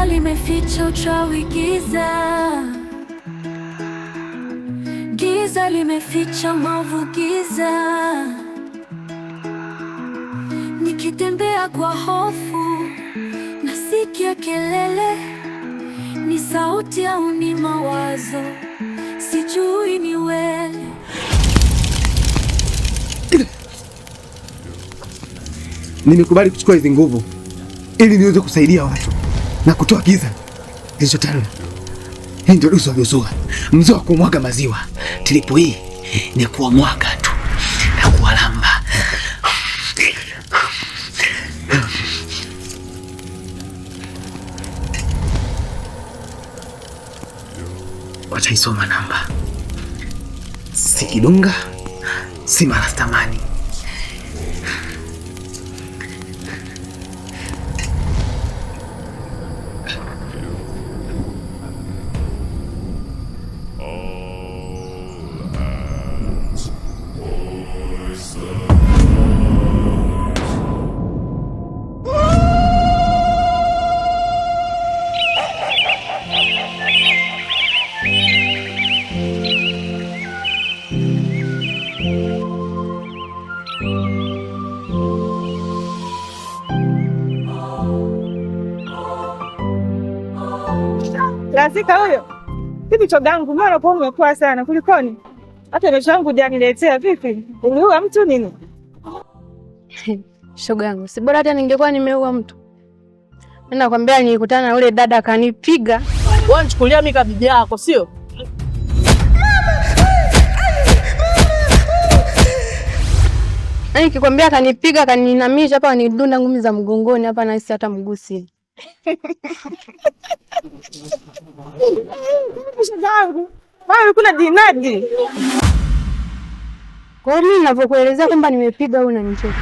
Giza limeficha uchawi, giza limeficha maovu, giza. Nikitembea kwa hofu, nasikia kelele, ni sauti au ni mawazo, sijui ni wewe. Nimekubali kuchukua hizi nguvu ili niweze kusaidia watu na kutoa giza kilichotanda. Hii ndio dusu aliozua mzee wa kumwaga maziwa. Tilipo hii ni kuwamwaga tu na kuwalamba. Wataisoma namba, si kidunga, si marastamani. Lazika huyo. Vipi chogangu, mara kwa umekuwa sana kulikoni? Hata mesha yangu ndio aniletea vipi? Uliua mtu nini? Shogangu, si bora hata ningekuwa nimeua mtu. Mimi nakwambia nilikutana na yule dada akanipiga. Wewe unichukulia mimi kama bibi yako, sio? Nikikwambia akanipiga, akaninamisha hapa, anidunda ngumi za mgongoni hapa na hisi hata mgusi. Shogangu, wewe kuna dinadi. Kwa hiyo mimi ninavyokuelezea kwamba nimepiga au unanicheka?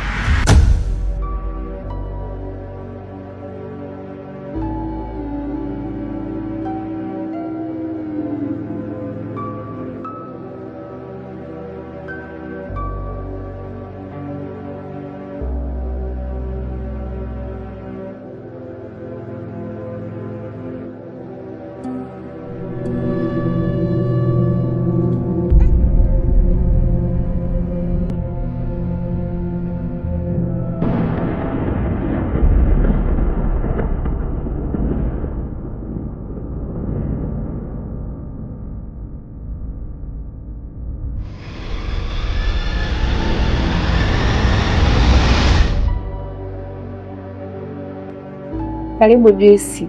Karibu juisi.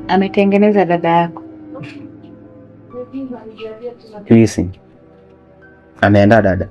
Ametengeneza dada yako. Juisi ameandaa dada.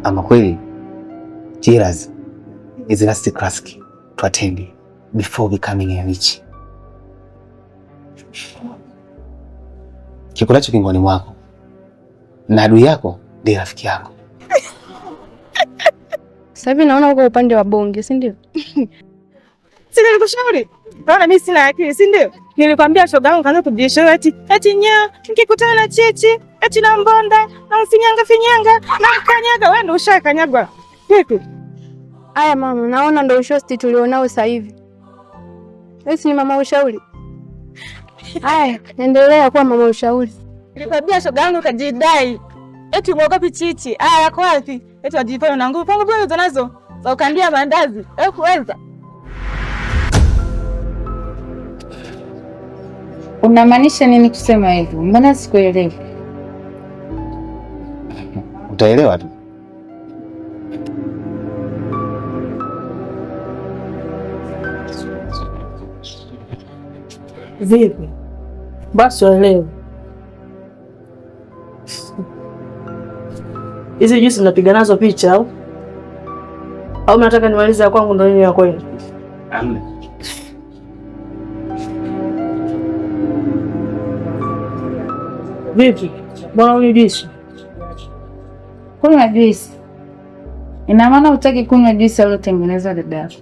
Ama kweli, Jiraz is the last class to attend before becoming a witch. Kikulacho kingoni mwako na adui yako ndiye rafiki yako. Sasa hivi naona uko upande wa bonge, si ndio? Sina nikushauri. Naona mimi sina akili, si ndio? Nilikwambia shogangu kaanza kujishauri ati nya, nikikutana na chichi, ati na mbonda, na finyanga, na mkanyaga, wewe ndio ushakanyagwa. Vipi? Aya mama, naona ndio ushosti tulionao sasa hivi. Wewe si ni mama ushauri? Aya, endelea kuwa mama ushauri. Nilikwambia shogangu kajidai. Eti muogopi chichi. Aya yako wapi? Eti wajifanya na nguvu. Pango hizo nazo za ukandia mandazi. Wewe kuweza? Unamaanisha nini kusema hivyo? Mbona sikuelewi? Utaelewa tu. Vipi? Basi waelewe. Hizi juisi mnapiga nazo picha au? Au mnataka nimalize ya kwangu ndio nini ya kwenu? Amna. Vipi? Mbona unywi juisi? Kunywa juisi? Ina maana hutaki kunywa juisi aliyotengeneza dada yako?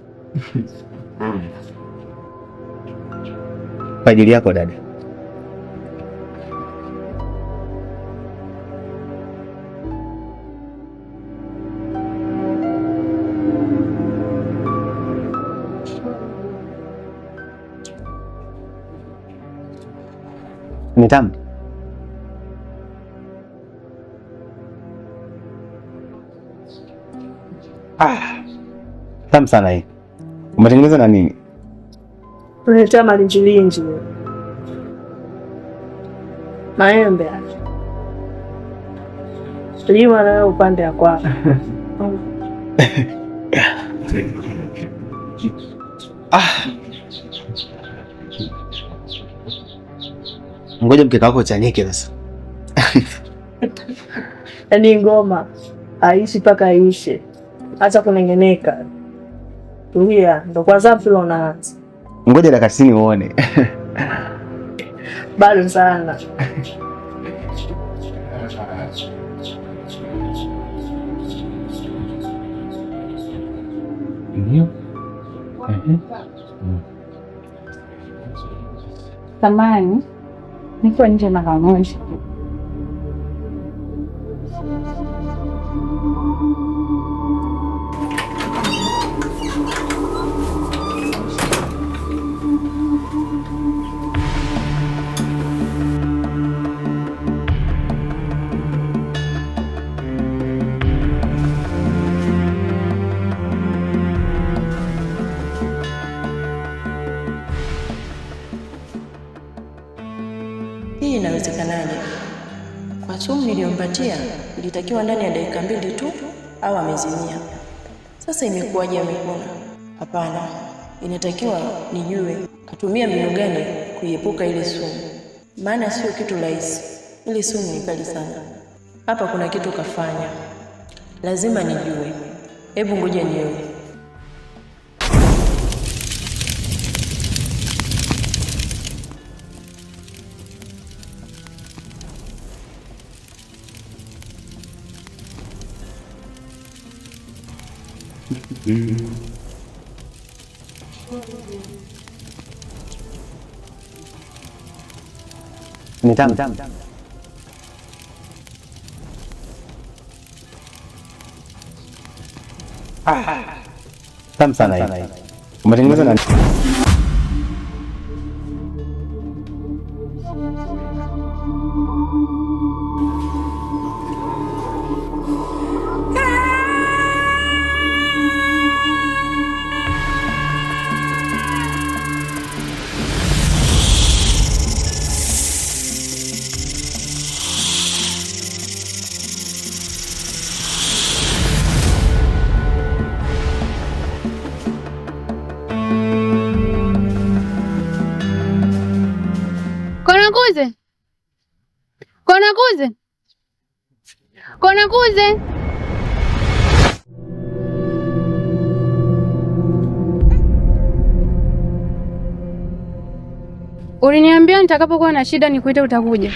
Kwa ajili yako dada. Ni tamu. Tamu sana hii. Umetengeneza na nini? Unaletea malinjilinji. Maembe. Lima na upande ya kwako. Ngoja mkeka wako chanike sasa. Yaani ngoma aishi mpaka aishe. Acha kunengeneka. Tulia, ndo kwanza vile unaanza. Ngoja dakika 90 uone. Bado sana. Ndio. Samani, niko nje na kamoja. Hii inawezekanaje? Kwa sumu niliyompatia ilitakiwa ndani ya dakika 2 tu au amezimia. Sasa imekuwaje amepona? Hapana, inatakiwa nijue katumia mbinu gani kuiepuka ile sumu, maana sio kitu rahisi. Ile sumu ni kali sana. Hapa kuna kitu kafanya, lazima nijue. Hebu ngoja nione. Ni tamu. Tamu sana hii. Umetengeneza na Konakuze. Uliniambia nitakapokuwa na shida nikuite utakuja.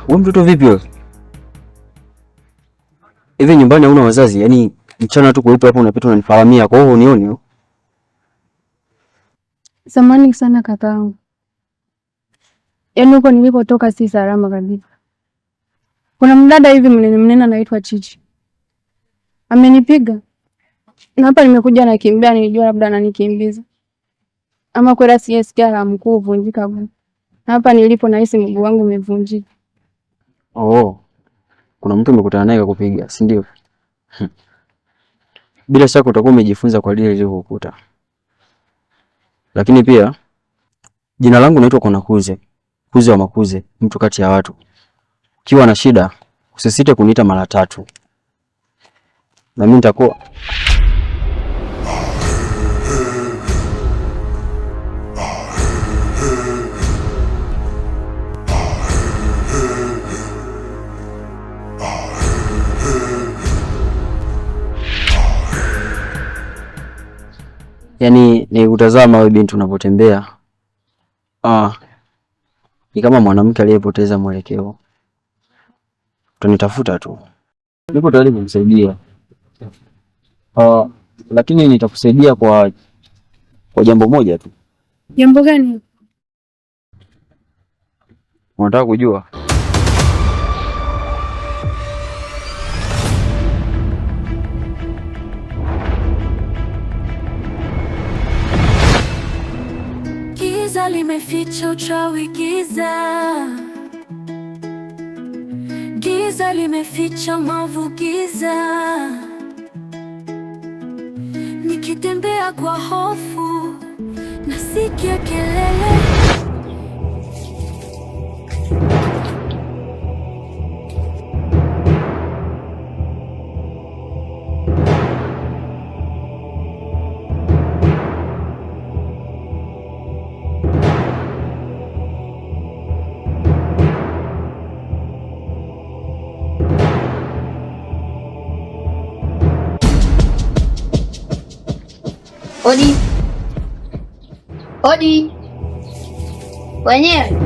Wewe mtoto vipi wewe? Hivi nyumbani hauna wazazi? Yaani mchana tu kuwepo hapo unapita unanifahamia, kwa hiyo unioni? Samahani sana kakaangu. Yaani huko nilipotoka si salama kabisa. Kuna mdada hivi mnene anaitwa Chichi. Amenipiga. Na hapa nimekuja nakimbia, nilijua labda ananikimbiza. Ama kwenda siesikia la mkuu vunjika guu. Na hapa nilipo nahisi mguu wangu umevunjika. Oh. Kuna mtu umekutana naye kukupiga, si ndio? Bila shaka utakuwa umejifunza kwa lile lililokukuta. Lakini pia jina langu naitwa Konakuze, Kuze wa Makuze, mtu kati ya watu. Ukiwa na shida usisite kuniita mara 3. Na mimi nitakuwa yaani ni kutazama wewe binti unapotembea. Ni kama mwanamke aliyepoteza mwelekeo. Utanitafuta tu. Niko tayari kukusaidia. Lakini nitakusaidia kwa jambo moja tu. Jambo gani? Unataka kujua? Giza limeficha uchawi, giza. Giza limeficha mavu, giza. Nikitembea kwa hofu, nasikia kelele. Odi. Odi. Wenyewe.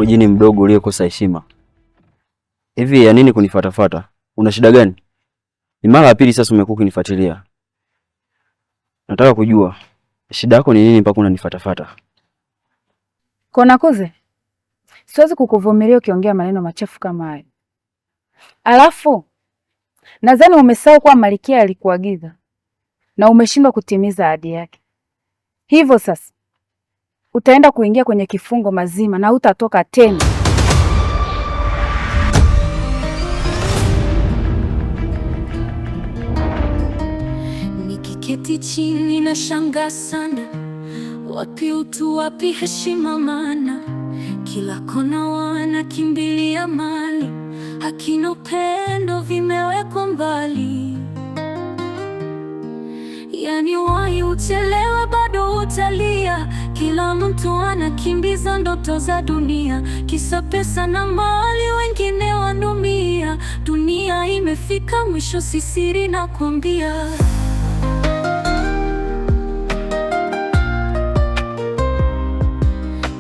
Jini mdogo uliokosa heshima. Hivi ya nini kunifuatafuata? Una shida gani? Ni mara ya pili sasa umekuwa ukinifuatilia. Nataka kujua shida yako ni nini mpaka unanifuatafuata? Konakuze, siwezi kukuvumilia ukiongea maneno machafu kama haya. Alafu nadhani umesahau kuwa Malkia alikuagiza na umeshindwa kutimiza ahadi yake. Hivyo sasa utaenda kuingia kwenye kifungo mazima na hutatoka tena. Nikiketi chini na shangaa sana, wapi utu, wapi heshima? Maana kila kona wanakimbilia mali, haki na upendo vimewekwa mbali. Yani wahi uchelewe, bado utalia. Kila mtu anakimbiza ndoto za dunia, kisa pesa na mali, wengine wanumia. Dunia imefika mwisho, si siri nakwambia.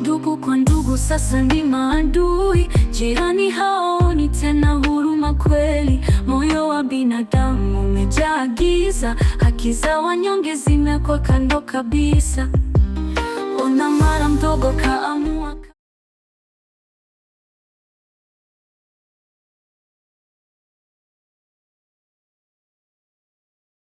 Ndugu kwa ndugu sasa ni maadui, jirani haoni tena huruma kweli. Moyo wa binadamu umejaa giza, haki za wanyonge zimewekwa kando kabisa. Ona mara mdogo kaamua